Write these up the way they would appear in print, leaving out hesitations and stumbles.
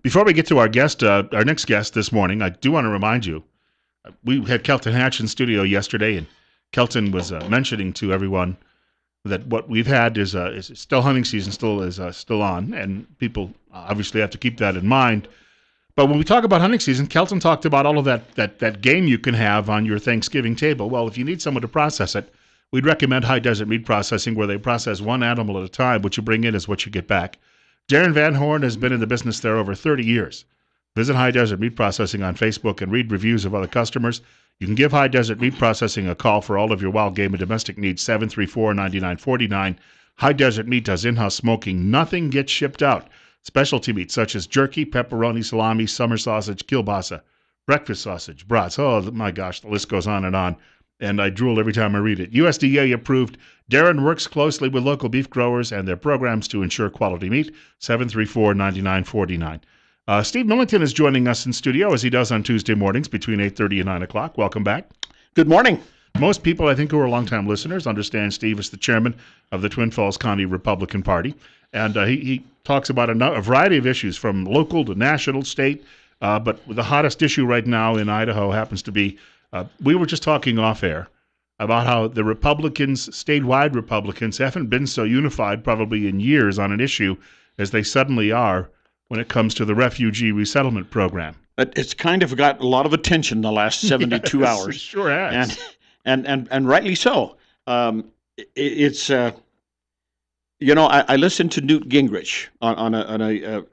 Before we get to our next guest this morning, I do want to remind you, we had Kelton Hatch in studio yesterday, and Kelton was mentioning to everyone that what we've had is still hunting season, still on, and people obviously have to keep that in mind. But when we talk about hunting season, Kelton talked about all of that game you can have on your Thanksgiving table. Well, if you need someone to process it, we'd recommend High Desert Meat Processing, where they process one animal at a time. What you bring in is what you get back. Darren Van Horn has been in the business there over 30 years. Visit High Desert Meat Processing on Facebook and read reviews of other customers. You can give High Desert Meat Processing a call for all of your wild game and domestic needs, 734-9949. High Desert Meat does in-house smoking. Nothing gets shipped out. Specialty meats such as jerky, pepperoni, salami, summer sausage, kielbasa, breakfast sausage, brats. Oh, my gosh, the list goes on. And I drool every time I read it. USDA approved. Darren works closely with local beef growers and their programs to ensure quality meat. 734-9949. Steve Millington is joining us in studio, as he does on Tuesday mornings between 8:30 and 9 o'clock. Welcome back. Good morning. Most people, I think, who are longtime listeners understand Steve is the chairman of the Twin Falls County Republican Party. And he talks about a variety of issues from local to national, state. But the hottest issue right now in Idaho happens to be, we were just talking off air about how the Republicans, statewide Republicans, haven't been so unified probably in years on an issue as they suddenly are when it comes to the refugee resettlement program. It's kind of got a lot of attention the last 72 Yes, hours. It sure has. And rightly so. It's I listened to Newt Gingrich on a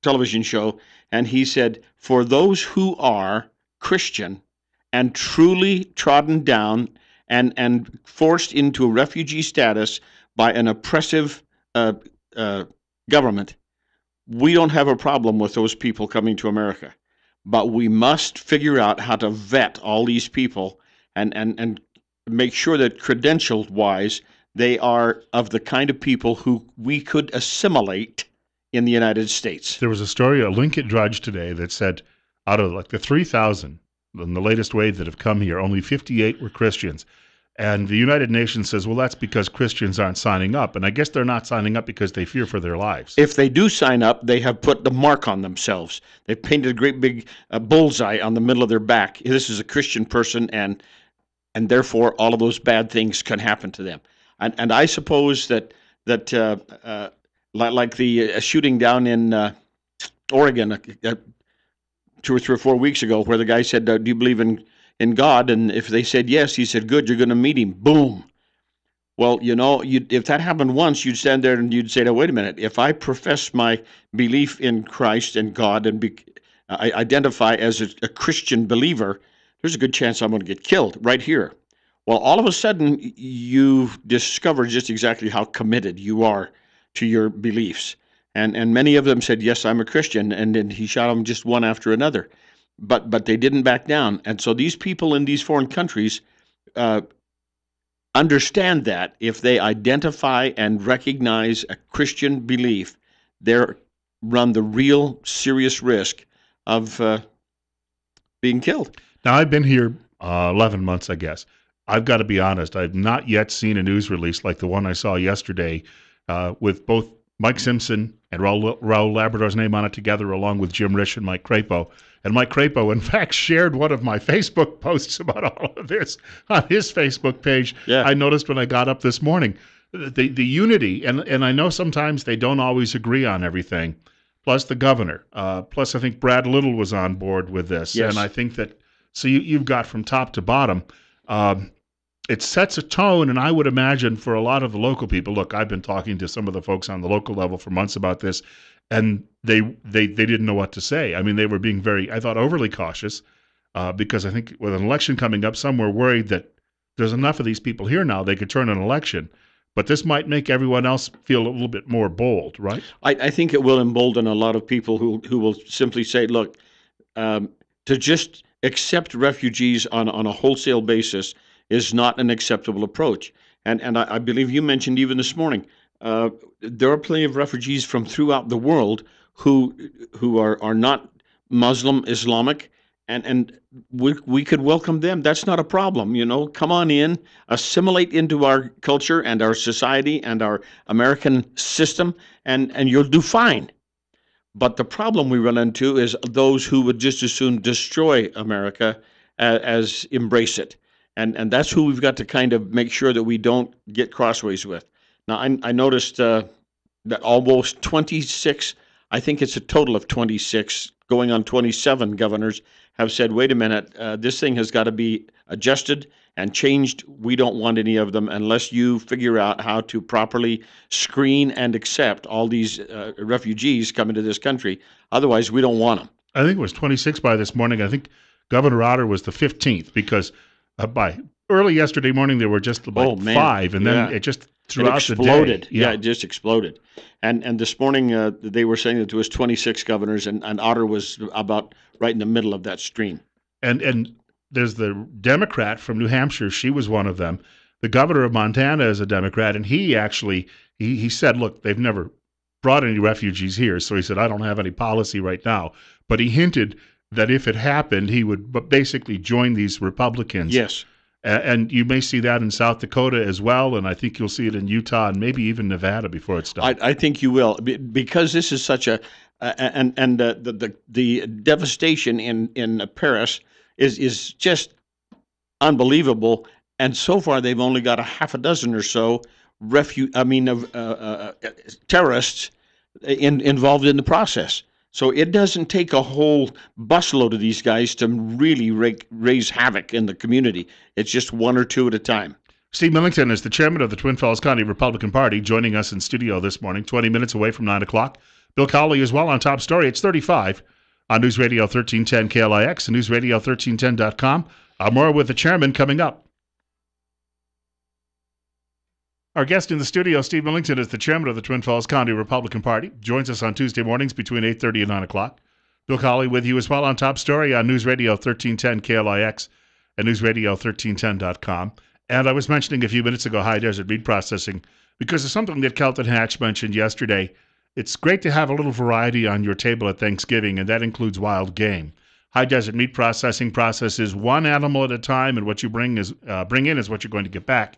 television show, and he said, for those who are Christian and truly trodden down and forced into a refugee status by an oppressive government, we don't have a problem with those people coming to America. But we must figure out how to vet all these people and make sure that credentialed-wise, they are of the kind of people who we could assimilate in the United States. There was a story, a Lincoln Drudge today, that said out of like the 3,000 in the latest wave that have come here, only 58 were Christians. And the United Nations says, well, that's because Christians aren't signing up. And I guess they're not signing up because they fear for their lives. If they do sign up, they have put the mark on themselves. They've painted a great big bullseye on the middle of their back. This is a Christian person, and therefore all of those bad things can happen to them. And I suppose that like the shooting down in Oregon 2 or 3 or 4 weeks ago, where the guy said, do you believe in God? And if they said yes, he said, good, you're going to meet him. Boom. Well, if that happened once, you'd stand there and you'd say, wait a minute, if I profess my belief in Christ and God and I identify as a Christian believer, there's a good chance I'm going to get killed right here. Well, all of a sudden, you discover just exactly how committed you are to your beliefs. And many of them said, yes, I'm a Christian, and then he shot them just one after another. But they didn't back down. And so these people in these foreign countries understand that if they identify and recognize a Christian belief, they run the real serious risk of being killed. Now, I've been here 11 months, I guess. I've got to be honest, I've not yet seen a news release like the one I saw yesterday with both Mike Simpson and Raul Labrador's name on it together, along with Jim Risch and Mike Crapo. And Mike Crapo, in fact, shared one of my Facebook posts about all of this on his Facebook page. Yeah. I noticed when I got up this morning. The unity, and I know sometimes they don't always agree on everything, plus the governor. Plus I think Brad Little was on board with this. Yes. And I think that, so you've got from top to bottom, it sets a tone, and I would imagine for a lot of the local people, look, I've been talking to some of the folks on the local level for months about this, and they didn't know what to say. I mean, they were being very, I thought, overly cautious because I think with an election coming up, some were worried that there's enough of these people here now, they could turn an election. But this might make everyone else feel a little bit more bold, right? I think it will embolden a lot of people who will simply say, look, to just accept refugees on a wholesale basis is not an acceptable approach. And I believe you mentioned even this morning, there are plenty of refugees from throughout the world who are not Muslim, Islamic, and we could welcome them. That's not a problem, Come on in, assimilate into our culture and our society and our American system, and you'll do fine. But the problem we run into is those who would just as soon destroy America as embrace it. And that's who we've got to kind of make sure that we don't get crossways with. Now, I noticed that almost 26, I think it's a total of 26, going on 27 governors have said, wait a minute, this thing has got to be adjusted and changed. We don't want any of them unless you figure out how to properly screen and accept all these refugees coming to this country. Otherwise, we don't want them. I think it was 26 by this morning. I think Governor Otter was the 15th because by early yesterday morning there were just like five, and then it just throughout it exploded. the day. Yeah, it just exploded. And this morning they were saying that there was 26 governors, and Otter was about right in the middle of that stream. And there's the Democrat from New Hampshire. She was one of them. The governor of Montana is a Democrat, and he actually he said, look, they've never brought any refugees here, so he said, I don't have any policy right now. But he hinted that if it happened, he would basically join these Republicans. Yes. And you may see that in South Dakota as well, and I think you'll see it in Utah and maybe even Nevada before it's done. I think you will, because this is such the devastation in Paris is just unbelievable. And so far, they've only got a half a dozen or so terrorists involved in the process. So it doesn't take a whole busload of these guys to really raise havoc in the community. It's just one or two at a time. Steve Millington is the chairman of the Twin Falls County Republican Party, joining us in studio this morning, 20 minutes away from 9 o'clock. Bill Colley as well on Top Story. It's 35 on News Radio 1310 KLIX and NewsRadio1310.com. More with the chairman coming up. Our guest in the studio, Steve Millington, is the chairman of the Twin Falls County Republican Party. Joins us on Tuesday mornings between 8:30 and 9 o'clock. Bill Colley with you as well on Top Story on News Radio 1310 KLIX and NewsRadio1310.com. And I was mentioning a few minutes ago high desert meat processing because of something that Kelton Hatch mentioned yesterday. It's great to have a little variety on your table at Thanksgiving, and that includes wild game. High desert meat processing processes one animal at a time, and what you bring in is what you're going to get back.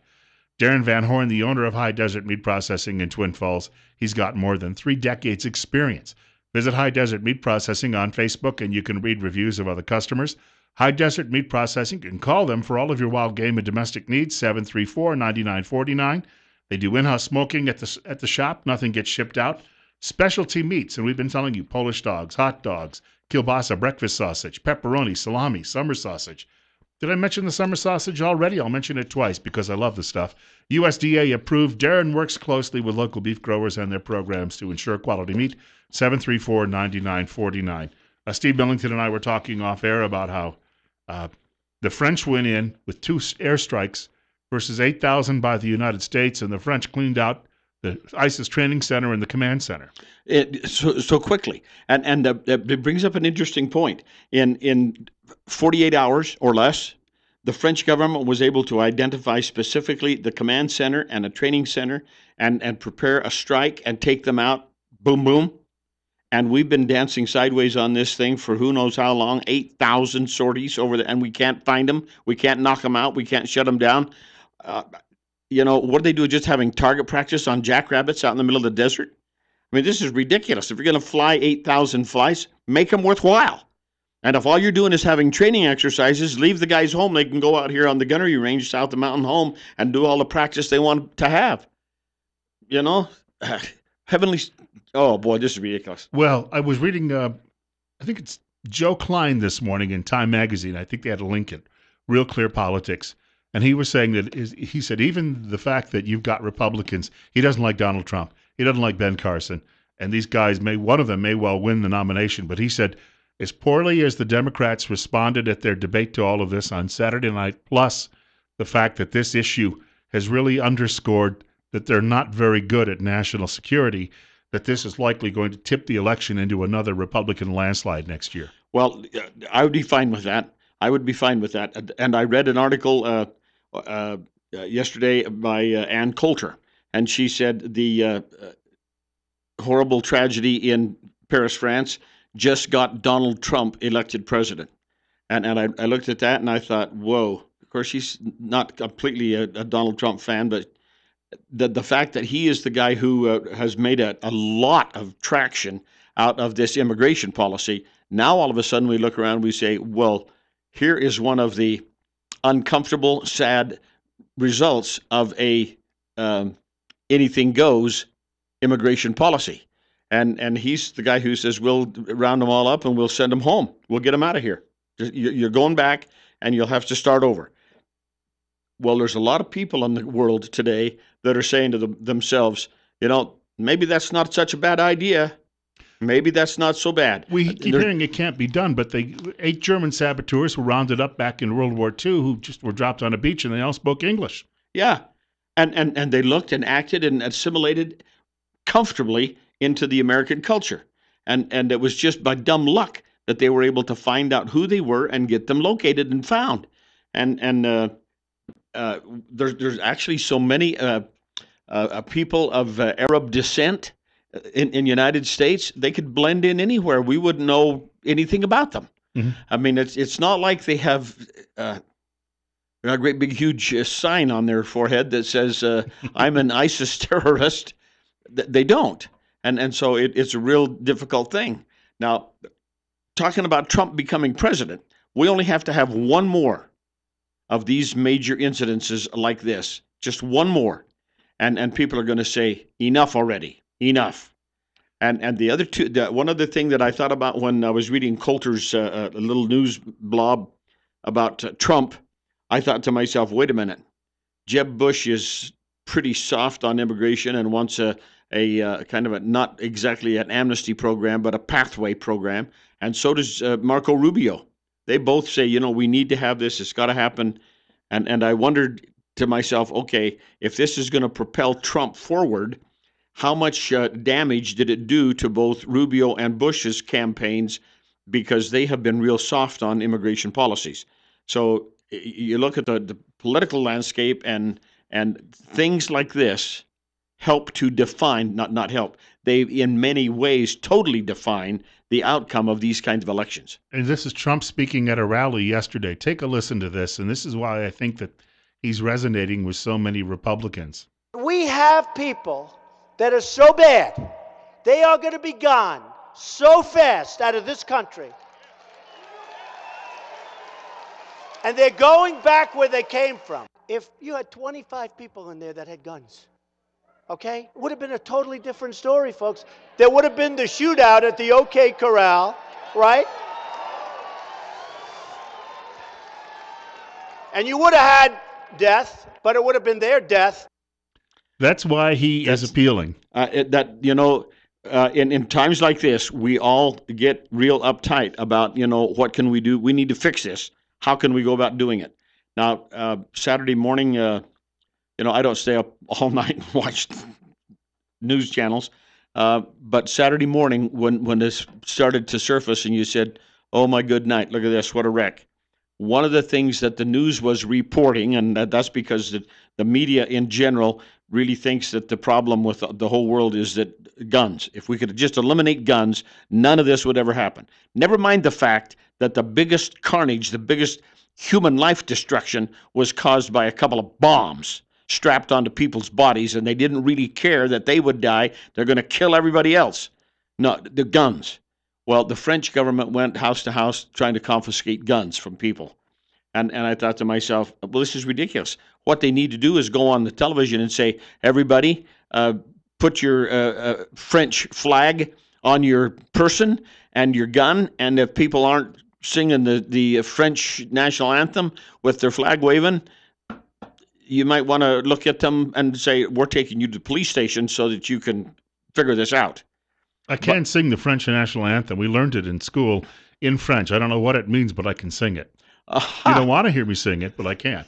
Darren Van Horn, the owner of High Desert Meat Processing in Twin Falls, he's got more than 3 decades experience. Visit High Desert Meat Processing on Facebook, and you can read reviews of other customers. High Desert Meat Processing, you can call them for all of your wild game and domestic needs, 734-9949. They do in-house smoking at the shop. Nothing gets shipped out. Specialty meats, and we've been telling you, Polish dogs, hot dogs, kielbasa, breakfast sausage, pepperoni, salami, summer sausage. Did I mention the summer sausage already? I'll mention it twice because I love the stuff. USDA approved. Darren works closely with local beef growers and their programs to ensure quality meat. 734-9949. Steve Millington and I were talking off air about how the French went in with 2 airstrikes versus 8,000 by the United States, and the French cleaned out the ISIS training center and the command center. So quickly. And it brings up an interesting point. In 48 hours or less, the French government was able to identify specifically the command center and a training center and prepare a strike and take them out. Boom, boom. And we've been dancing sideways on this thing for who knows how long, 8,000 sorties over there, and we can't find them. We can't knock them out. We can't shut them down. What do they do just having target practice on jackrabbits out in the middle of the desert? I mean, this is ridiculous. If you're going to fly 8,000 flies, make them worthwhile. And if all you're doing is having training exercises, leave the guys home. They can go out here on the gunnery range south of Mountain Home and do all the practice they want to have. Heavenly. Oh, boy, this is ridiculous. Well, I was reading, I think it's Joe Klein this morning in Time Magazine. I think they had a link in Real Clear Politics. And he was saying that, he said, even the fact that you've got Republicans, he doesn't like Donald Trump. He doesn't like Ben Carson. And these guys, one of them may well win the nomination. But he said, as poorly as the Democrats responded at their debate to all of this on Saturday night, plus the fact that this issue has really underscored that they're not very good at national security, that this is likely going to tip the election into another Republican landslide next year. Well, I would be fine with that. And I read an article yesterday by Ann Coulter, and she said the horrible tragedy in Paris, France, just got Donald Trump elected president. And I looked at that and I thought, whoa. Of course, she's not completely a Donald Trump fan, but the fact that he is the guy who has made a lot of traction out of this immigration policy. Now all of a sudden we look around and we say, well, here is one of the uncomfortable, sad results of a anything goes immigration policy. And he's the guy who says, we'll round them all up and we'll send them home. We'll get them out of here. You're going back and you'll have to start over. Well, there's a lot of people in the world today that are saying to themselves, maybe that's not such a bad idea. Maybe that's not so bad. We keep hearing it can't be done, but 8 German saboteurs were rounded up back in World War II who just were dropped on a beach and they all spoke English. Yeah. And they looked and acted and assimilated comfortably into the American culture. And it was just by dumb luck that they were able to find out who they were and get them located and found. And there's actually so many people of Arab descent in United States, they could blend in anywhere. We wouldn't know anything about them. Mm-hmm. I mean, it's not like they have a great big huge sign on their forehead that says I'm an ISIS terrorist. They don't, and so it's a real difficult thing. Now, talking about Trump becoming president, we only have to have one more of these major incidences like this, just one more, and people are going to say enough already, enough. And the other two, one other thing that I thought about when I was reading Coulter's little news blob about Trump, I thought to myself, wait a minute, Jeb Bush is pretty soft on immigration and wants a kind of a, not exactly an amnesty program, but a pathway program. And so does Marco Rubio. They both say, we need to have this. It's got to happen. And I wondered to myself, okay, if this is going to propel Trump forward, how much damage did it do to both Rubio and Bush's campaigns, because they have been real soft on immigration policies. So you look at the political landscape, and things like this help to define, not help, they in many ways totally define the outcome of these kinds of elections. And this is Trump speaking at a rally yesterday. Take a listen to this, and this is why I think that he's resonating with so many Republicans. We have people that are so bad, they are going to be gone so fast out of this country. And they're going back where they came from. If you had 25 people in there that had guns, okay, it would have been a totally different story, folks. There would have been the shootout at the OK Corral, right? And you would have had death, but it would have been their death. That's why he is appealing. In times like this, we all get real uptight about, what can we do? We need to fix this. How can we go about doing it? Now, Saturday morning, I don't stay up all night and watch news channels. But Saturday morning, when this started to surface and you said, oh, my good night, look at this, what a wreck. One of the things that the news was reporting, and that's because the media in general really thinks that the problem with the whole world is that guns. If we could just eliminate guns, none of this would ever happen. Never mind the fact that the biggest carnage, the biggest human life destruction was caused by a couple of bombs strapped onto people's bodies, and they didn't really care that they would die. They're going to kill everybody else. No, the guns. Well, the French government went house to house trying to confiscate guns from people. And I thought to myself, well, this is ridiculous. What they need to do is go on the television and say, everybody, put your French flag on your person and your gun, and if people aren't singing the French national anthem with their flag waving, you might want to look at them and say, we're taking you to the police station so that you can figure this out. I can sing the French national anthem. We learned it in school in French. I don't know what it means, but I can sing it. You don't want to hear me sing it, but I can.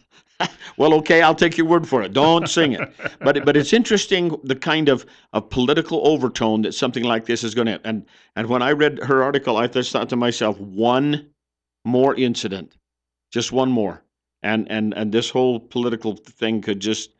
Well, okay, I'll take your word for it. Don't sing it. But it's interesting the kind of political overtone that something like this is going to have. And when I read her article, I just thought to myself, one more incident, just one more. And this whole political thing could just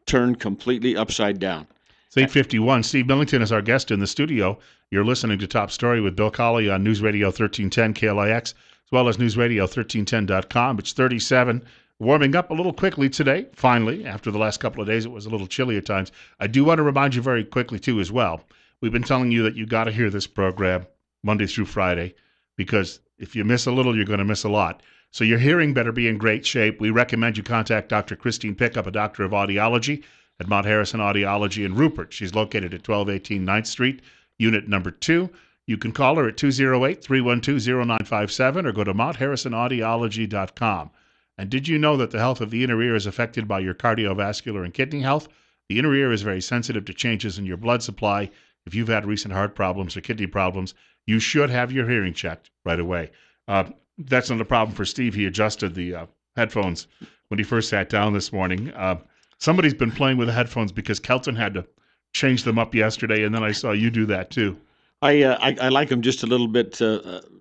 turn completely upside down. It's 8:51. Steve Millington is our guest in the studio. You're listening to Top Story with Bill Colley on News Radio 1310 KLIX, as well as newsradio1310.com. It's 37. warming up a little quickly today, finally. After the last couple of days, it was a little chilly at times. I do want to remind you very quickly, too, as well. We've been telling you that you got to hear this program Monday through Friday, because if you miss a little, you're going to miss a lot. So your hearing better be in great shape. We recommend you contact Dr. Christine Pickup, a doctor of audiology at Mount Harrison Audiology in Rupert. She's located at 1218 9th Street, unit number 2. You can call her at 208-312-0957 or go to mountharrisonaudiology.com. And did you know that the health of the inner ear is affected by your cardiovascular and kidney health? The inner ear is very sensitive to changes in your blood supply. If you've had recent heart problems or kidney problems, you should have your hearing checked right away. That's not a problem for Steve. He adjusted the headphones when he first sat down this morning. Somebody's been playing with the headphones because Kelton had to change them up yesterday, and then I saw you do that too. I like them just a little bit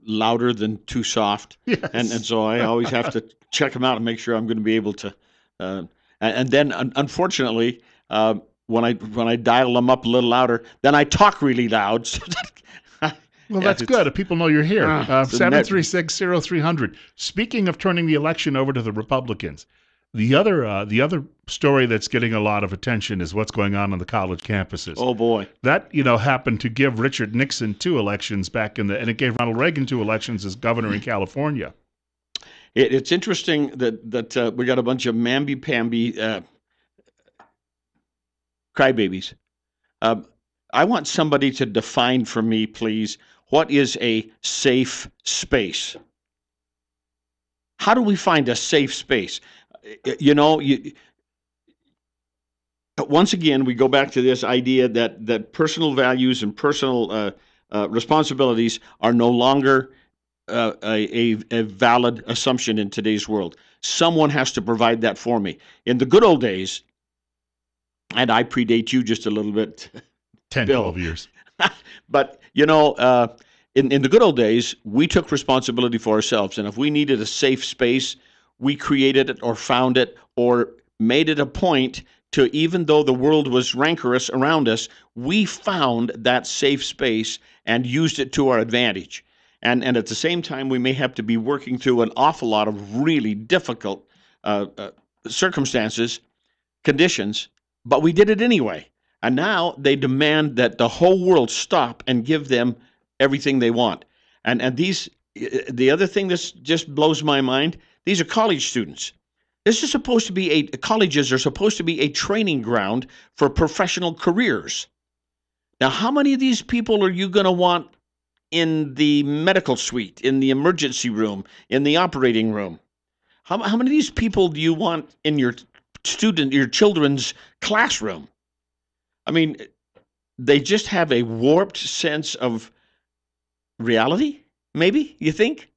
louder than too soft, Yes. and so I always have to check them out and make sure I'm going to be able to. And then, unfortunately, when I dial them up a little louder, then I talk really loud. So Well, that's good. If people know you're here. it's a net- 736-0300. Speaking of turning the election over to the Republicans, the other story that's getting a lot of attention is what's going on the college campuses. Oh boy, That, happened to give Richard Nixon 2 elections and it gave Ronald Reagan 2 elections as governor in California. it's interesting that we got a bunch of mamby-pamby crybabies. I want somebody to define for me, please, what is a safe space? How do we find a safe space? Once again, we go back to this idea that personal values and personal responsibilities are no longer a valid assumption in today's world. Someone has to provide that for me. In the good old days, and I predate you just a little bit, 10, Bill. 12 years. But, in the good old days, we took responsibility for ourselves. And if we needed a safe space, we created it or found it or made it a point to, even though the world was rancorous around us, we found that safe space and used it to our advantage. And at the same time, we may have to be working through an awful lot of really difficult circumstances, conditions, but we did it anyway. And now they demand that the whole world stop and give them everything they want. And the other thing that just blows my mind, these are college students. This is supposed to be colleges are supposed to be a training ground for professional careers. Now, how many of these people are you going to want in the medical suite, in the emergency room, in the operating room? How many of these people do you want in your children's classroom? I mean, they just have a warped sense of reality, maybe, you think?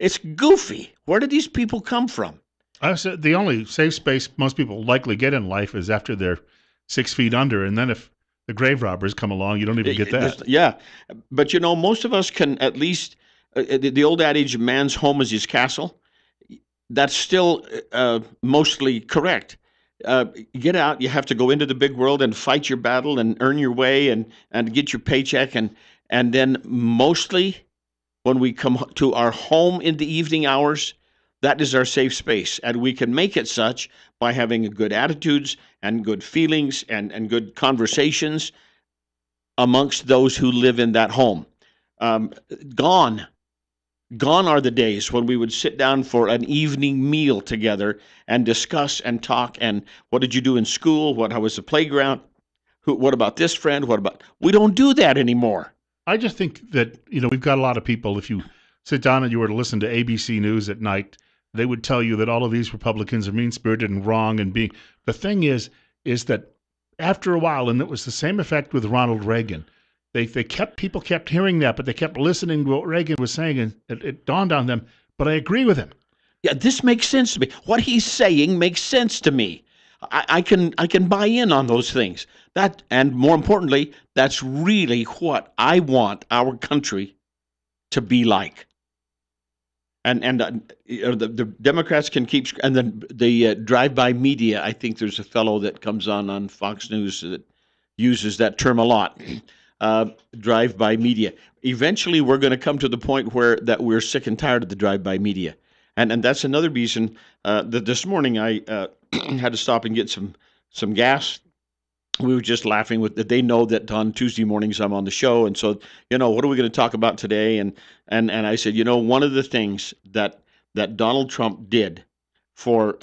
It's goofy. Where did these people come from? I said the only safe space most people likely get in life is after they're 6 feet under, and then if the grave robbers come along, you don't even get that. Yeah, but most of us can at least, the old adage, man's home is his castle, that's still mostly correct. Get out, you have to go into the big world and fight your battle and earn your way and get your paycheck, and then mostly when we come to our home in the evening hours, that is our safe space, and we can make it such by having good attitudes and good feelings and good conversations amongst those who live in that home. Gone are the days when we would sit down for an evening meal together and discuss and talk, and what did you do in school? How was the playground? What about this friend? We don't do that anymore. I just think that, we've got a lot of people, if you sit down and you were to listen to ABC News at night, they would tell you that all of these Republicans are mean-spirited and wrong and being. The thing is that after a while, and it was the same effect with Ronald Reagan, people kept hearing that, but they kept listening to what Reagan was saying, and it dawned on them, but I agree with him. Yeah, this makes sense to me. What he's saying makes sense to me. I can buy in on those things. That, and more importantly, that's really what I want our country to be like. And the Democrats can keep, and then the drive-by media. I think there's a fellow that comes on Fox News that uses that term a lot. Drive-by media. Eventually, we're going to come to the point where that we're sick and tired of the drive-by media. And that's another reason that this morning I had to stop and get some gas. We were just laughing with that. They know that on Tuesday mornings I'm on the show, and so what are we going to talk about today? And I said, one of the things that Donald Trump did for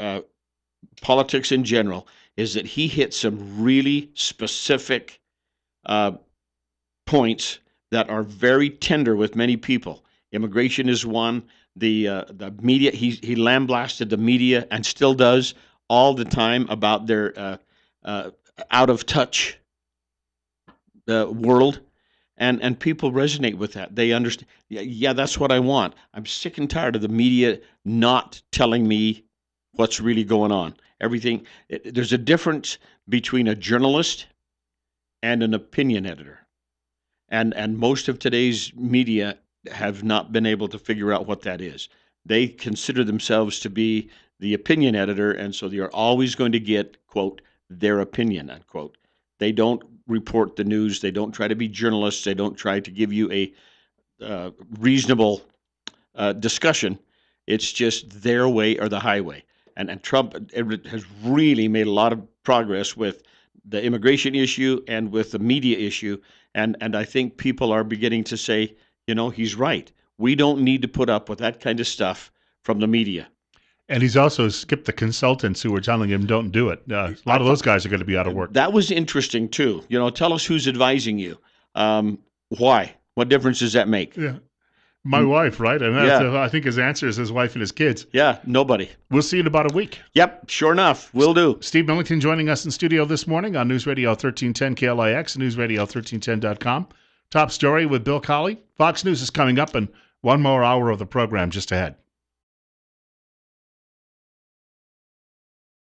politics in general is that he hit some really specific points that are very tender with many people. Immigration is one. The media, he lambasted the media and still does all the time about their out of touch world, and people resonate with that. They understand. Yeah, that's what I want. I'm sick and tired of the media not telling me what's really going on. There's a difference between a journalist and an opinion editor, and most of today's media have not been able to figure out what that is. They consider themselves to be the opinion editor, and so they are always going to get, quote, their opinion, unquote. They don't report the news. They don't try to be journalists. They don't try to give you a reasonable discussion. It's just their way or the highway. And Trump has really made a lot of progress with the immigration issue and with the media issue. And I think people are beginning to say, he's right. We don't need to put up with that kind of stuff from the media. And he's also skipped the consultants who were telling him don't do it. A lot of those guys are going to be out of work. That was interesting, too. Tell us who's advising you. Why? What difference does that make? Yeah. My wife, right? And I think his answer is his wife and his kids. Yeah, nobody. We'll see you in about a week. Yep, sure enough. Will do. Steve Millington joining us in studio this morning on News Radio 1310 KLIX, newsradio1310.com. Top story with Bill Colley. Fox News is coming up, and one more hour of the program just ahead.